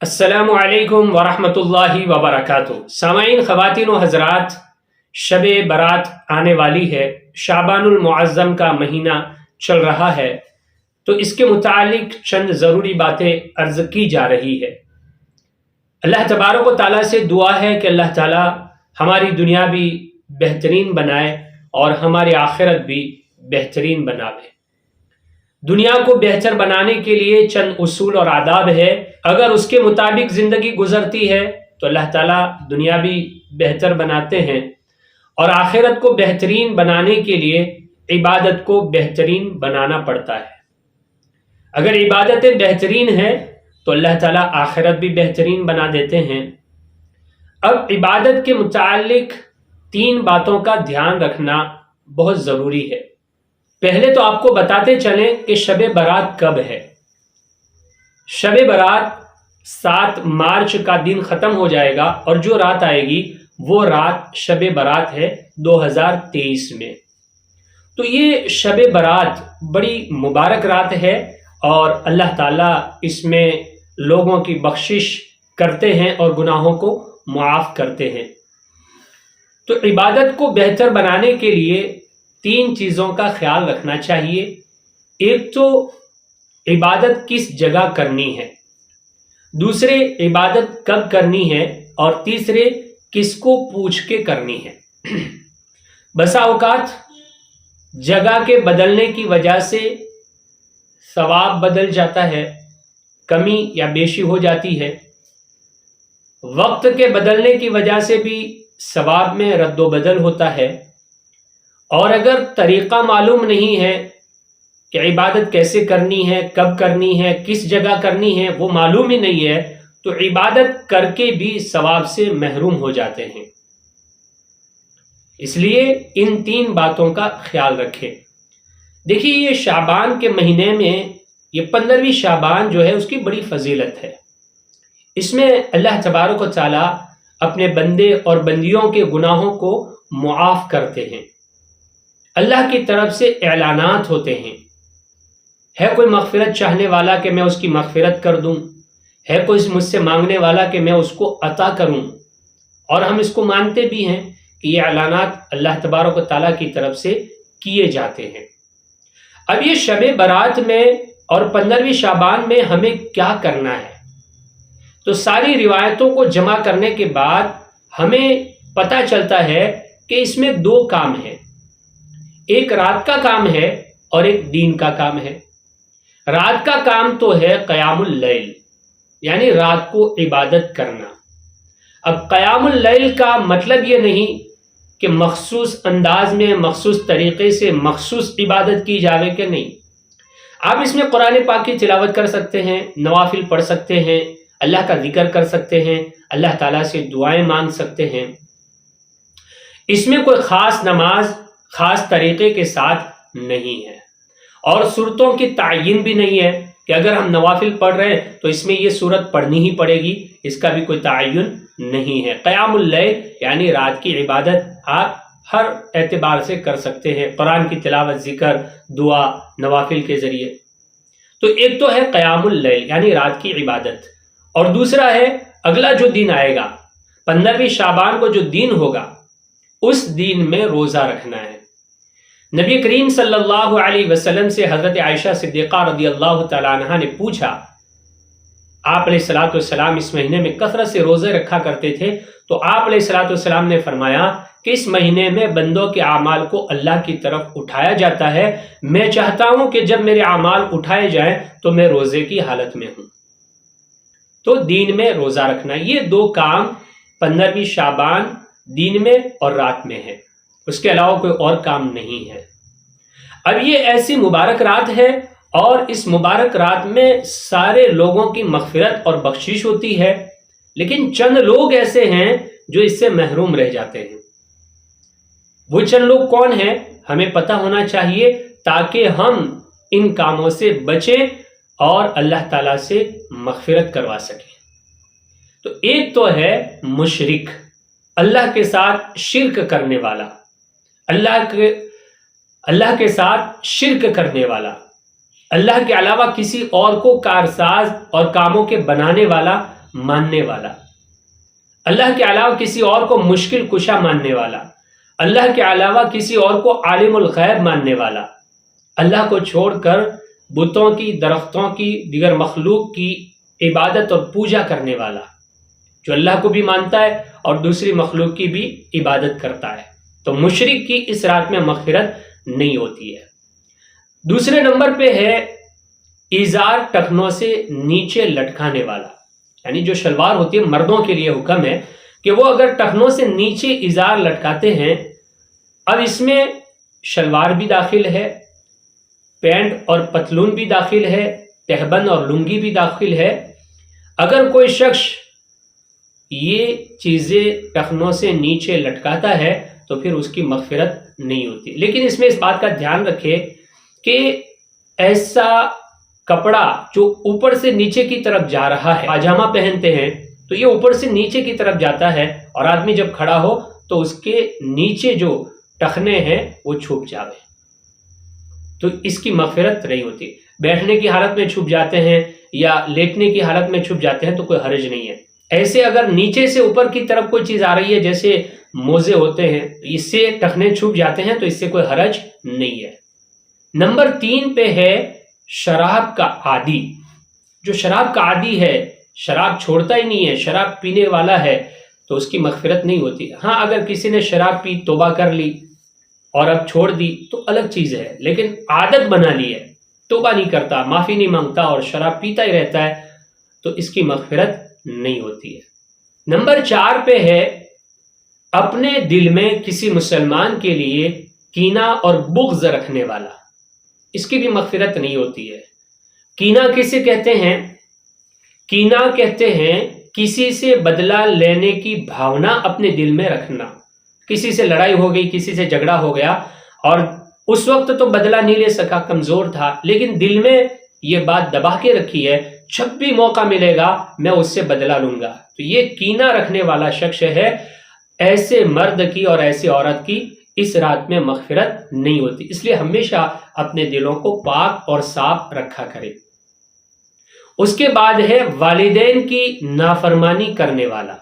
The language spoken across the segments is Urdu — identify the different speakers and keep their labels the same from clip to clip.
Speaker 1: السلام علیکم ورحمۃ اللہ وبرکاتہ۔ سامعین، خواتین و حضرات، شب برات آنے والی ہے، شعبان المعظم کا مہینہ چل رہا ہے، تو اس کے متعلق چند ضروری باتیں عرض کی جا رہی ہے۔ اللہ تبارک و تعالیٰ سے دعا ہے کہ اللہ تعالیٰ ہماری دنیا بھی بہترین بنائے اور ہماری آخرت بھی بہترین بنائے۔ دنیا کو بہتر بنانے کے لیے چند اصول اور آداب ہے، اگر اس کے مطابق زندگی گزرتی ہے تو اللہ تعالیٰ دنیا بھی بہتر بناتے ہیں، اور آخرت کو بہترین بنانے کے لیے عبادت کو بہترین بنانا پڑتا ہے۔ اگر عبادتیں بہترین ہیں تو اللہ تعالیٰ آخرت بھی بہترین بنا دیتے ہیں۔ اب عبادت کے متعلق 3 باتوں کا دھیان رکھنا بہت ضروری ہے۔ پہلے تو آپ کو بتاتے چلیں کہ شب برات کب ہے۔ شب برات 7 مارچ کا دن ختم ہو جائے گا، اور جو رات آئے گی وہ رات شب برات ہے 2023 میں۔ تو یہ شب برات بڑی مبارک رات ہے، اور اللہ تعالیٰ اس میں لوگوں کی بخشش کرتے ہیں اور گناہوں کو معاف کرتے ہیں۔ تو عبادت کو بہتر بنانے کے لیے 3 چیزوں کا خیال رکھنا چاہیے۔ ایک تو عبادت کس جگہ کرنی ہے، دوسرے عبادت کب کرنی ہے، اور تیسرے کس کو پوچھ کے کرنی ہے۔ بسا اوقات جگہ کے بدلنے کی وجہ سے ثواب بدل جاتا ہے، کمی یا بیشی ہو جاتی ہے۔ وقت کے بدلنے کی وجہ سے بھی ثواب میں رد و بدل ہوتا ہے، اور اگر طریقہ معلوم نہیں ہے کہ عبادت کیسے کرنی ہے، کب کرنی ہے، کس جگہ کرنی ہے، وہ معلوم ہی نہیں ہے، تو عبادت کر کے بھی ثواب سے محروم ہو جاتے ہیں۔ اس لیے ان 3 باتوں کا خیال رکھیں۔ دیکھیے، یہ شعبان کے مہینے میں یہ 15ویں شعبان جو ہے اس کی بڑی فضیلت ہے۔ اس میں اللہ تبارک و تعالیٰ اپنے بندے اور بندیوں کے گناہوں کو معاف کرتے ہیں۔ اللہ کی طرف سے اعلانات ہوتے ہیں، ہے کوئی مغفرت چاہنے والا کہ میں اس کی مغفرت کر دوں، ہے کوئی مجھ سے مانگنے والا کہ میں اس کو عطا کروں، اور ہم اس کو مانتے بھی ہیں کہ یہ اعلانات اللہ تبارک و تعالیٰ کی طرف سے کیے جاتے ہیں۔ اب یہ شب برات میں اور 15ویں شعبان میں ہمیں کیا کرنا ہے، تو ساری روایتوں کو جمع کرنے کے بعد ہمیں پتہ چلتا ہے کہ اس میں 2 کام ہیں، ایک رات کا کام ہے اور ایک دین کا کام ہے۔ رات کا کام تو ہے قیام اللیل، یعنی رات کو عبادت کرنا۔ اب قیام اللیل کا مطلب یہ نہیں کہ مخصوص انداز میں، مخصوص طریقے سے مخصوص عبادت کی جاوے کہ نہیں۔ آپ اس میں قرآن پاک کی تلاوت کر سکتے ہیں، نوافل پڑھ سکتے ہیں، اللہ کا ذکر کر سکتے ہیں، اللہ تعالیٰ سے دعائیں مانگ سکتے ہیں۔ اس میں کوئی خاص نماز خاص طریقے کے ساتھ نہیں ہے، اور صورتوں کی تعین بھی نہیں ہے کہ اگر ہم نوافل پڑھ رہے ہیں تو اس میں یہ صورت پڑھنی ہی پڑے گی، اس کا بھی کوئی تعین نہیں ہے۔ قیام اللیل یعنی رات کی عبادت آپ ہر اعتبار سے کر سکتے ہیں، قرآن کی تلاوت، ذکر، دعا، نوافل کے ذریعے۔ تو ایک تو ہے قیام اللیل یعنی رات کی عبادت، اور دوسرا ہے اگلا جو دن آئے گا 15ویں شعبان کو جو دن ہوگا، اس دن میں روزہ رکھنا ہے۔ نبی کریم صلی اللہ علیہ وسلم سے حضرت عائشہ صدیقہ رضی اللہ تعالیٰ عنہ نے پوچھا، آپ علیہ الصلوۃ والسلام اس مہینے میں کثرت سے روزے رکھا کرتے تھے، تو آپ علیہ الصلوۃ والسلام نے فرمایا کہ اس مہینے میں بندوں کے اعمال کو اللہ کی طرف اٹھایا جاتا ہے، میں چاہتا ہوں کہ جب میرے اعمال اٹھائے جائیں تو میں روزے کی حالت میں ہوں۔ تو دین میں روزہ رکھنا، یہ 2 کام 15ویں شعبان دن میں اور رات میں ہے، اس کے علاوہ کوئی اور کام نہیں ہے۔ اب یہ ایسی مبارک رات ہے، اور اس مبارک رات میں سارے لوگوں کی مغفرت اور بخشش ہوتی ہے، لیکن چند لوگ ایسے ہیں جو اس سے محروم رہ جاتے ہیں۔ وہ چند لوگ کون ہیں ہمیں پتہ ہونا چاہیے، تاکہ ہم ان کاموں سے بچیں اور اللہ تعالیٰ سے مغفرت کروا سکیں۔ تو ایک تو ہے مشرک، اللہ کے ساتھ شرک کرنے والا، اللہ کے ساتھ شرک کرنے والا، اللہ کے علاوہ کسی اور کو کارساز اور کاموں کے بنانے والا ماننے والا، اللہ کے علاوہ کسی اور کو مشکل کشا ماننے والا، اللہ کے علاوہ کسی اور کو عالم الغیب ماننے والا، اللہ کو چھوڑ کر بتوں کی، درختوں کی، دیگر مخلوق کی عبادت اور پوجا کرنے والا، جو اللہ کو بھی مانتا ہے اور دوسری مخلوق کی بھی عبادت کرتا ہے، تو مشرک کی اس رات میں مغفرت نہیں ہوتی ہے۔ دوسرے نمبر پہ ہے ازار ٹخنوں سے نیچے لٹکانے والا، یعنی جو شلوار ہوتی ہے، مردوں کے لیے حکم ہے کہ وہ اگر ٹخنوں سے نیچے ازار لٹکاتے ہیں، اب اس میں شلوار بھی داخل ہے، پینٹ اور پتلون بھی داخل ہے، تہبند اور لنگی بھی داخل ہے، اگر کوئی شخص یہ چیزیں ٹخنوں سے نیچے لٹکاتا ہے تو پھر اس کی مغفرت نہیں ہوتی۔ لیکن اس میں اس بات کا دھیان رکھے کہ ایسا کپڑا جو اوپر سے نیچے کی طرف جا رہا ہے، پاجامہ پہنتے ہیں تو یہ اوپر سے نیچے کی طرف جاتا ہے، اور آدمی جب کھڑا ہو تو اس کے نیچے جو ٹخنے ہیں وہ چھپ جاوے، تو اس کی مغفرت نہیں ہوتی۔ بیٹھنے کی حالت میں چھپ جاتے ہیں یا لیٹنے کی حالت میں چھپ جاتے ہیں تو کوئی حرج نہیں ہے۔ ایسے اگر نیچے سے اوپر کی طرف کوئی چیز آ رہی ہے، جیسے موزے ہوتے ہیں، اس سے ٹخنے چھپ جاتے ہیں تو اس سے کوئی حرج نہیں ہے۔ نمبر 3 پہ ہے شراب کا عادی۔ جو شراب کا عادی ہے، شراب چھوڑتا ہی نہیں ہے، شراب پینے والا ہے، تو اس کی مغفرت نہیں ہوتی۔ ہاں، اگر کسی نے شراب پی، توبہ کر لی اور اب چھوڑ دی تو الگ چیز ہے، لیکن عادت بنا لی ہے، توبہ نہیں کرتا، معافی نہیں مانگتا اور شراب پیتا ہی رہتا ہے، تو اس کی مغفرت نہیں ہوتی ہے۔ نمبر 4 پہ ہے اپنے دل میں کسی مسلمان کے لیے کینہ اور بغض رکھنے والا، اس کی بھی مغفرت نہیں ہوتی ہے۔ کینہ کسے کہتے ہیں؟ کینہ کہتے ہیں کسی سے بدلہ لینے کی بھاونا اپنے دل میں رکھنا۔ کسی سے لڑائی ہو گئی، کسی سے جھگڑا ہو گیا، اور اس وقت تو بدلہ نہیں لے سکا، کمزور تھا، لیکن دل میں یہ بات دبا کے رکھی ہے، جب بھی موقع ملے گا میں اس سے بدلہ لوں گا، تو یہ کینہ رکھنے والا شخص ہے۔ ایسے مرد کی اور ایسی عورت کی اس رات میں مغفرت نہیں ہوتی، اس لیے ہمیشہ اپنے دلوں کو پاک اور صاف رکھا کرے۔ اس کے بعد ہے والدین کی نافرمانی کرنے والا،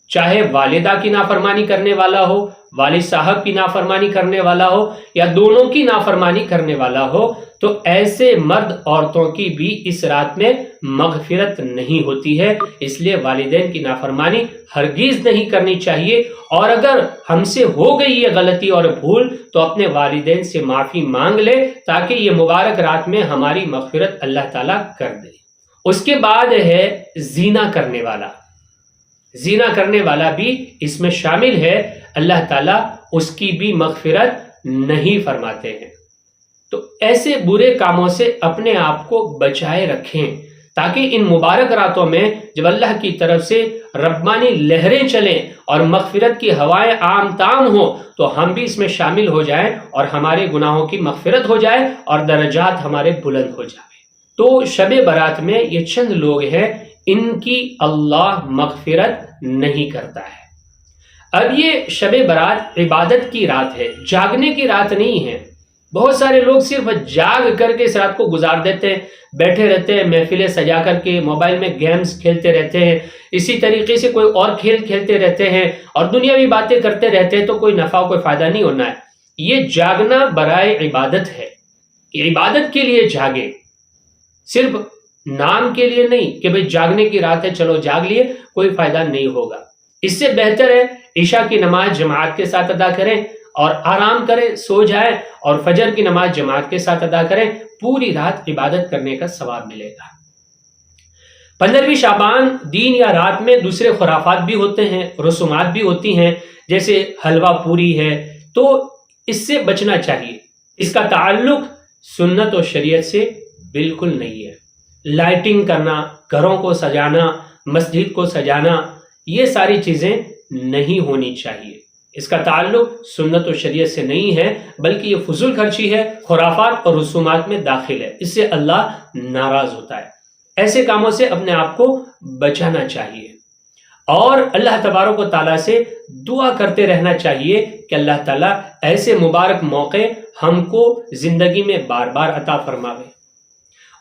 Speaker 1: چاہے والدہ کی نافرمانی کرنے والا ہو، والد صاحب کی نافرمانی کرنے والا ہو، یا دونوں کی نافرمانی کرنے والا ہو، تو ایسے مرد عورتوں کی بھی اس رات میں مغفرت نہیں ہوتی ہے۔ اس لیے والدین کی نافرمانی ہرگز نہیں کرنی چاہیے، اور اگر ہم سے ہو گئی یہ غلطی اور بھول تو اپنے والدین سے معافی مانگ لے، تاکہ یہ مبارک رات میں ہماری مغفرت اللہ تعالیٰ کر دے۔ اس کے بعد ہے زنا کرنے والا۔ زنا کرنے والا بھی اس میں شامل ہے، اللہ تعالیٰ اس کی بھی مغفرت نہیں فرماتے ہیں۔ تو ایسے برے کاموں سے اپنے آپ کو بچائے رکھیں، تاکہ ان مبارک راتوں میں جب اللہ کی طرف سے ربانی لہریں چلیں اور مغفرت کی ہوائیں عام تام ہوں، تو ہم بھی اس میں شامل ہو جائیں اور ہمارے گناہوں کی مغفرت ہو جائے اور درجات ہمارے بلند ہو جائیں۔ تو شب برات میں یہ چند لوگ ہیں، ان کی اللہ مغفرت نہیں کرتا ہے۔ اب یہ شب برات عبادت کی رات ہے، جاگنے کی رات نہیں ہے۔ بہت سارے لوگ صرف جاگ کر کے اس رات کو گزار دیتے ہیں، بیٹھے رہتے ہیں، محفلیں سجا کر کے موبائل میں گیمز کھیلتے رہتے ہیں، اسی طریقے سے کوئی اور کھیل کھیلتے رہتے ہیں اور دنیاوی باتیں کرتے رہتے ہیں، تو کوئی نفع کوئی فائدہ نہیں ہونا ہے۔ یہ جاگنا برائے عبادت ہے، کہ عبادت کے لیے جاگے، صرف نام کے لیے نہیں کہ بھئی جاگنے کی رات ہے چلو جاگ لیے، کوئی فائدہ نہیں ہوگا۔ اس سے بہتر ہے عشاء کی نماز جماعت کے ساتھ ادا کریں اور آرام کریں، سو جائیں، اور فجر کی نماز جماعت کے ساتھ ادا کریں، پوری رات عبادت کرنے کا ثواب ملے گا۔ 15ویں شعبان دن یا رات میں دوسرے خرافات بھی ہوتے ہیں، رسومات بھی ہوتی ہیں، جیسے حلوہ پوری ہے، تو اس سے بچنا چاہیے۔ اس کا تعلق سنت و شریعت سے بالکل نہیں ہے۔ لائٹنگ کرنا، گھروں کو سجانا، مسجد کو سجانا، یہ ساری چیزیں نہیں ہونی چاہیے۔ اس کا تعلق سنت و شریعت سے نہیں ہے، بلکہ یہ فضول خرچی ہے، خرافات اور رسومات میں داخل ہے، اس سے اللہ ناراض ہوتا ہے۔ ایسے کاموں سے اپنے آپ کو بچانا چاہیے، اور اللہ تبارک و تعالیٰ سے دعا کرتے رہنا چاہیے کہ اللہ تعالیٰ ایسے مبارک موقع ہم کو زندگی میں بار بار عطا فرماوے۔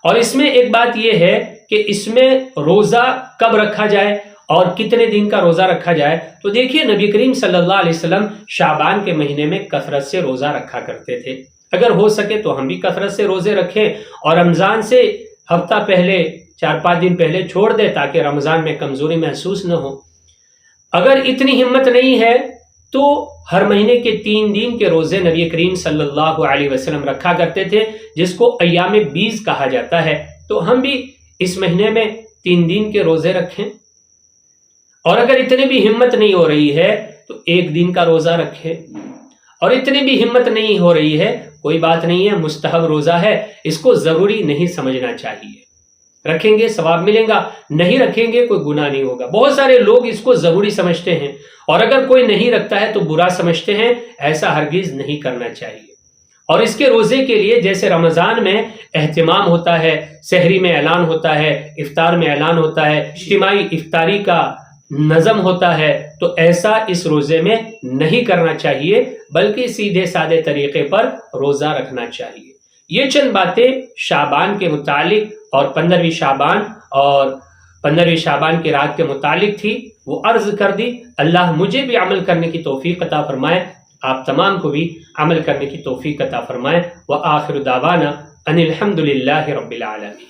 Speaker 1: اور اس میں ایک بات یہ ہے کہ اس میں روزہ کب رکھا جائے اور کتنے دن کا روزہ رکھا جائے، تو دیکھیے نبی کریم صلی اللہ علیہ وسلم شعبان کے مہینے میں کثرت سے روزہ رکھا کرتے تھے۔ اگر ہو سکے تو ہم بھی کثرت سے روزے رکھیں اور رمضان سے ہفتہ پہلے 4-5 دن پہلے چھوڑ دیں تاکہ رمضان میں کمزوری محسوس نہ ہو۔ اگر اتنی ہمت نہیں ہے تو ہر مہینے کے 3 دن کے روزے نبی کریم صلی اللہ علیہ وسلم رکھا کرتے تھے، جس کو ایام بیز کہا جاتا ہے۔ تو ہم بھی اس مہینے میں 3 دن کے روزے رکھیں، اور اگر اتنے بھی ہمت نہیں ہو رہی ہے تو 1 دن کا روزہ رکھیں، اور اتنی بھی ہمت نہیں ہو رہی ہے کوئی بات نہیں ہے، مستحب روزہ ہے، اس کو ضروری نہیں سمجھنا چاہیے۔ رکھیں گے ثواب ملے گا، نہیں رکھیں گے کوئی گناہ نہیں ہوگا۔ بہت سارے لوگ اس کو ضروری سمجھتے ہیں، اور اگر کوئی نہیں رکھتا ہے تو برا سمجھتے ہیں، ایسا ہرگز نہیں کرنا چاہیے۔ اور اس کے روزے کے لیے جیسے رمضان میں اہتمام ہوتا ہے، سحری میں اعلان ہوتا ہے، افطار میں اعلان ہوتا ہے، اجتماعی افطاری کا نظم ہوتا ہے، تو ایسا اس روزے میں نہیں کرنا چاہیے، بلکہ سیدھے سادے طریقے پر روزہ رکھنا چاہیے۔ یہ چند باتیں شعبان کے متعلق اور 15ویں شعبان اور 15ویں شعبان کی رات کے متعلق تھی، وہ عرض کر دی۔ اللہ مجھے بھی عمل کرنے کی توفیق عطا فرمائے، آپ تمام کو بھی عمل کرنے کی توفیق عطا فرمائے۔ وآخر دعوانا ان الحمد للہ رب العالمین۔